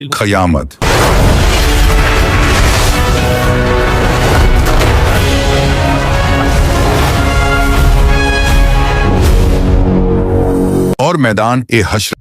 क़यामत। और मैदान ए हश्र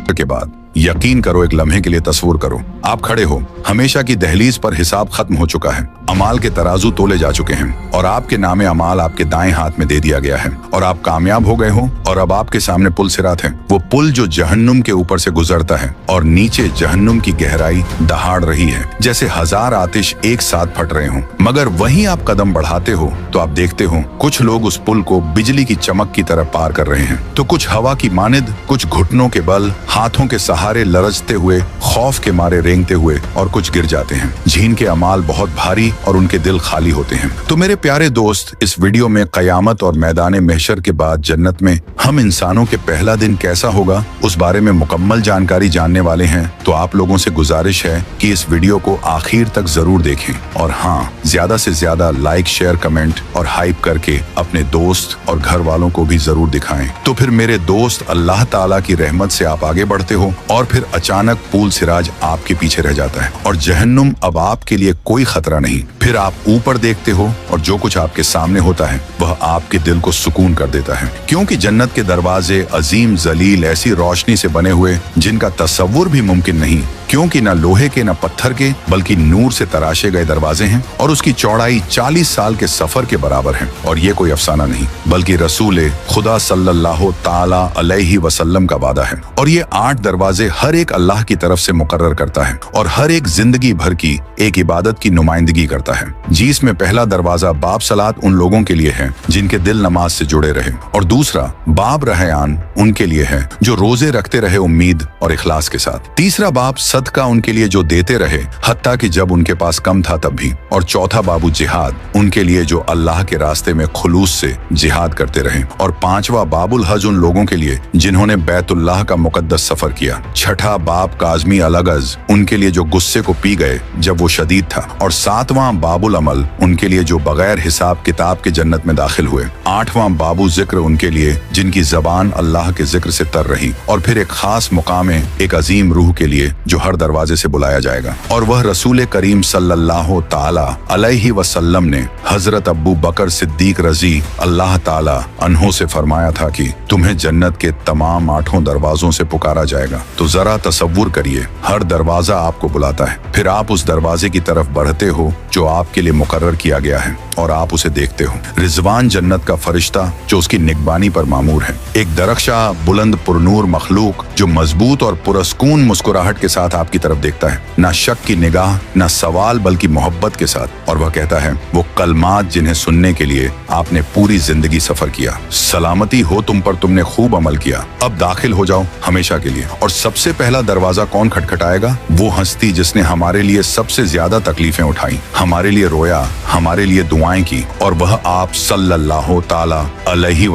के बाद यकीन करो, एक लम्हे के लिए तस्वुर करो, आप खड़े हो, हमेशा की दहलीज पर हिसाब खत्म हो चुका है, अमाल के तराजू तोले जा चुके हैं और आपके नामे अमाल आपके दाएं हाथ में दे दिया गया है और आप कामयाब हो गए हो। और अब आपके सामने पुल सिरात है, वो पुल जो जहन्नुम के ऊपर से गुजरता है और नीचे जहन्नुम की गहराई दहाड़ रही है, जैसे हजार आतिश एक साथ फट रहे हो। मगर वहीं आप कदम बढ़ाते हो तो आप देखते हो कुछ लोग उस पुल को बिजली की चमक की तरह पार कर रहे हैं, तो कुछ हवा की मानिद, कुछ घुटनों के बल, हाथों के सहारे लरजते हुए, खौफ के मारे रेंगते हुए, और कुछ गिर जाते हैं। जिनके अमाल बहुत भारी और उनके दिल खाली होते हैं। तो मेरे प्यारे दोस्त, इस वीडियो में क़यामत और मैदान महशर के बाद जन्नत में हम इंसानों के पहला दिन कैसा होगा, उस बारे में मुकम्मल जानकारी जानने वाले हैं। तो आप लोगों से गुजारिश है कि इस वीडियो को आखिर तक जरूर देखें और हाँ, ज्यादा से ज्यादा लाइक, शेयर, कमेंट और हाइप करके अपने दोस्त और घर वालों को भी जरूर दिखाएं। तो फिर मेरे दोस्त, अल्लाह ताला की रहमत से आप आगे बढ़ते हो और फिर अचानक पूल सिराज आपके पीछे रह जाता है और जहन्नुम अब आपके लिए कोई खतरा नहीं। फिर आप ऊपर देखते हो और जो कुछ आपके सामने होता है वह आपके दिल को सुकून कर देता है, क्योंकि जन्नत के दरवाजे अजीम जलील ऐसी रोशनी से बने हुए जिनका तसव्वुर भी मुमकिन नहीं, क्योंकि न लोहे के न पत्थर के बल्कि नूर से तराशे गए दरवाजे हैं और उसकी चौड़ाई 40 साल के सफर के बराबर है। और ये कोई अफसाना नहीं बल्कि रसूल खुदा सल्लल्लाहु ताला अलैहि वसल्लम का वादा है। और ये 8 दरवाजे हर एक अल्लाह की तरफ से मुकर्रर करता है और हर एक जिंदगी भर की एक इबादत की नुमाइंदगी करता है। जिसमें पहला दरवाजा बाब सलात उन लोगों के लिए है जिनके दिल नमाज से जुड़े रहे, और दूसरा बाब रहयान उनके लिए है जो रोजे रखते रहे उम्मीद और इखलास के साथ। तीसरा बाब सदका उनके लिए जो देते रहे हत्ता कि जब उनके पास कम था तब भी। और चौथा बाबू जिहाद उनके लिए जो अल्लाह के रास्ते में खुलूस से जिहाद करते रहे। और पांचवा बाबुल हज उन लोगों के लिए जिन्होंने बैतुल्लाह का मुकद्दस सफर किया। छठा बाब काजमी अलगज उनके लिए जो गुस्से को पी गए जब वो शदीद था। और सातवां बाबुल अमल उनके लिए जो बगैर हिसाब किताब के जन्नत में दाखिल हुए। आठवां बाबू जिक्र उनके लिए जिनकी जबान अल्लाह के जिक्र से तर रही। और फिर एक खास मुकाम एक अजीम रूह के लिए जो हर दरवाजे से बुलाया जाएगा, और वह रसूल करीम सल्लल्लाहु ताला अलैहि वसल्लम ने हजरत अब्बू बकर सिद्दीक रजी अल्लाह ताला अन्हो से फरमाया था कि तुम्हें जन्नत के तमाम 8 दरवाजों से पुकारा जाएगा। तो जरा तसव्वुर करिए, हर दरवाजा आपको बुलाता है, फिर आप उस दरवाजे की तरफ बढ़ते हो जो आपके लिए मुकर्रर किया गया है और आप उसे देखते हो। रिजवान जन्नत का फरिश्ता जो उसकी निगबानी पर मामूर है, एक दरख्शा बुलंद पुरनूर मखलूक जो मजबूत और पुरस्कून मुस्कुराहट के साथ आपकी तरफ देखता है, ना शक की निगाह, ना सवाल, बल्कि मोहब्बत के साथ। और वह कहता है, वो कलमात जिन्हें सुनने के लिए आपने पूरी जिंदगी सफर किया, सलामती हो तुम पर, तुमने खूब अमल किया, अब दाखिल हो जाओ हमेशा के लिए। और सबसे पहला दरवाजा कौन खटखटाएगा? वो हस्ती जिसने हमारे लिए सबसे ज्यादा तकलीफें उठाई, हमारे लिए रोया, हमारे लिए दुआएं की, और वह आप सल्लल्लाहु ताला अलैहि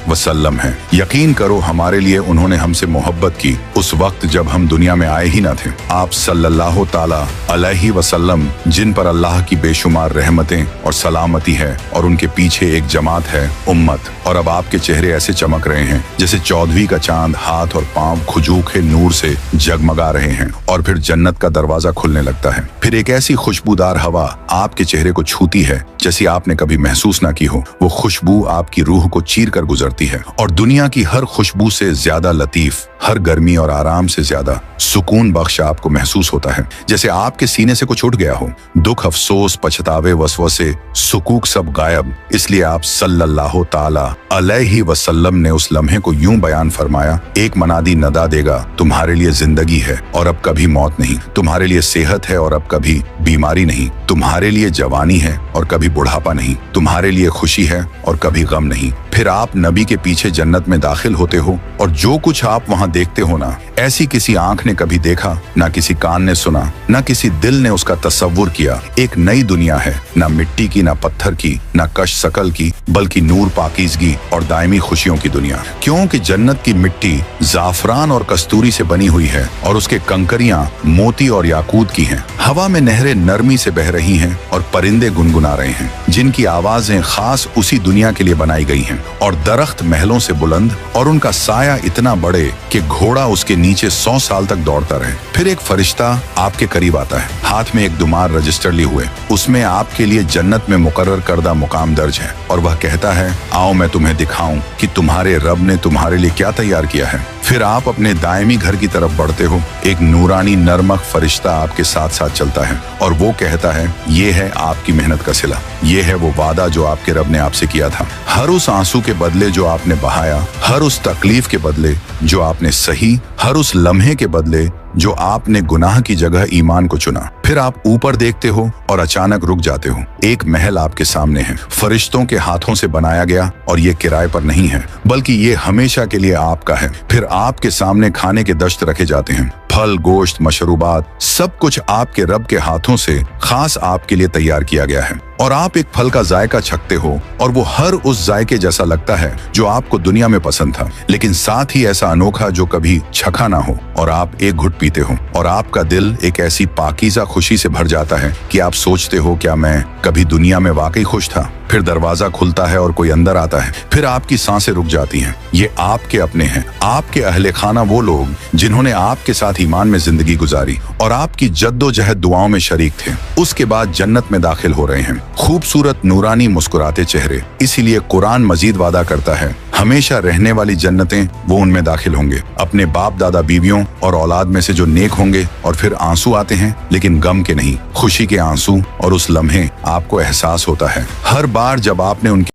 वसल्लम है। यकीन करो, हमारे लिए उन्होंने हमसे मोहब्बत की उस वक्त जब हम दुनिया में आए ही न थे। आप सल्लल्लाहु ताला अलैहि वसल्लम जिन पर अल्लाह की बेशुमार रहमतें और सलामती है, और उनके पीछे एक जमात है, उम्मत। और अब आपके चेहरे ऐसे चमक रहे हैं जैसे 14वीं का चांद, हाथ और पांव खुजूखे नूर से जगमगा रहे हैं। और फिर जन्नत का दरवाजा खुलने लगता है, फिर एक ऐसी खुशबूदार हवा आपके चेहरे को छूती है जैसी आपने कभी महसूस ना की हो। वो खुशबू आपकी रूह को चीर कर गुजरती है और दुनिया की हर खुशबू से ज्यादा लतीफ, हर गर्मी और आराम से ज्यादा सुकून बख्श आपको महसूस होता है, जैसे आपके सीने से कुछ उठ गया हो। दुख, अफसोस, पछतावे, वसवसे, सुकूक सब गायब। इसलिए आप सल्लल्लाहु ताला अलैहि वसल्लम ने उस लम्हे को यूं बयान फरमाया, एक मनादी नदा देगा, तुम्हारे लिए जिंदगी है और अब कभी मौत नहीं, तुम्हारे लिए सेहत है और अब कभी बीमारी नहीं, तुम्हारे लिए जवानी है और कभी बुढ़ापा नहीं, तुम्हारे लिए खुशी है और कभी गम नहीं। फिर आप नबी के पीछे जन्नत में दाखिल होते हो और जो कुछ आप वहां देखते हो ना, ऐसी किसी आंख ने कभी देखा, ना किसी कान ने सुना, ना किसी दिल ने उसका तस्वुर किया। एक नई दुनिया है, ना मिट्टी की, ना पत्थर की, ना कश शकल की, बल्कि नूर, पाकीज़गी और दायमी खुशियों की दुनिया। क्योंकि जन्नत की मिट्टी जाफरान और कस्तूरी से बनी हुई है और उसके कंकरियां मोती और याकूत की हैं। हवा में नहरें नरमी से बह रही हैं और परिंदे गुनगुना रहे हैं, जिनकी आवाजें खास उसी दुनिया के लिए बनाई गई हैं। और दरख्त महलों से बुलंद और उनका साया इतना बड़े कि घोड़ा उसके नीचे 100 साल तक दौड़ता रहे। फिर एक फरिश्ता आपके करीब आता है, हाथ में एक दुमार रजिस्टर लिए हुए। उसमें आपके लिए जन्नत में मुकर्रर करदा मुकाम दर्ज है और वह कहता है, आओ मैं तुम्हें दिखाऊं कि तुम्हारे रब ने तुम्हारे लिए क्या तैयार किया है। फिर आप अपने दायमी घर की तरफ बढ़ते हो। एक नूरानी नरमक फरिश्ता आपके साथ साथ चलता है और वो कहता है, ये है आपकी मेहनत का सिला, ये है वो वादा जो आपके रब ने आपसे किया था। हर उस आंसू के बदले जो आपने बहाया, हर उस तकलीफ के बदले जो आपने सही, हर उस लम्हे के बदले जो आपने गुनाह की जगह ईमान को चुना। फिर आप ऊपर देखते हो और अचानक रुक जाते हो। एक महल आपके सामने है, फरिश्तों के हाथों से बनाया गया, और ये किराए पर नहीं है, बल्कि ये हमेशा के लिए आपका है। फिर आपके सामने खाने के दश्त रखे जाते हैं, फल, गोश्त, मशरूबात, सब कुछ आपके रब के हाथों से खास आपके लिए तैयार किया गया है। और आप एक फल का जायका छकते हो और वो हर उस जायके जैसा लगता है जो आपको दुनिया में पसंद था, लेकिन साथ ही ऐसा अनोखा जो कभी छका ना हो। और आप एक घुट पीते हो और आपका दिल एक ऐसी पाकीज़ा खुशी से भर जाता है कि आप सोचते हो, क्या मैं कभी दुनिया में वाकई खुश था। फिर दरवाजा खुलता है और कोई अंदर आता है। फिर आपकी सांसें रुक जाती हैं। ये आपके अपने हैं, आपके अहले खाना, वो लोग जिन्होंने आपके साथ ईमान में जिंदगी गुजारी और आपकी जद्दोजहद दुआओं में शरीक थे। उसके बाद जन्नत में दाखिल हो रहे हैं, खूबसूरत नूरानी मुस्कुराते चेहरे। इसीलिए कुरान मजीद वादा करता है, हमेशा रहने वाली जन्नतें वो उनमें दाखिल होंगे, अपने बाप दादा बीवियों और औलाद में से जो नेक होंगे। और फिर आंसू आते हैं, लेकिन गम के नहीं, खुशी के आंसू। और उस लम्हे आपको एहसास होता है, हर बार जब आपने उनकी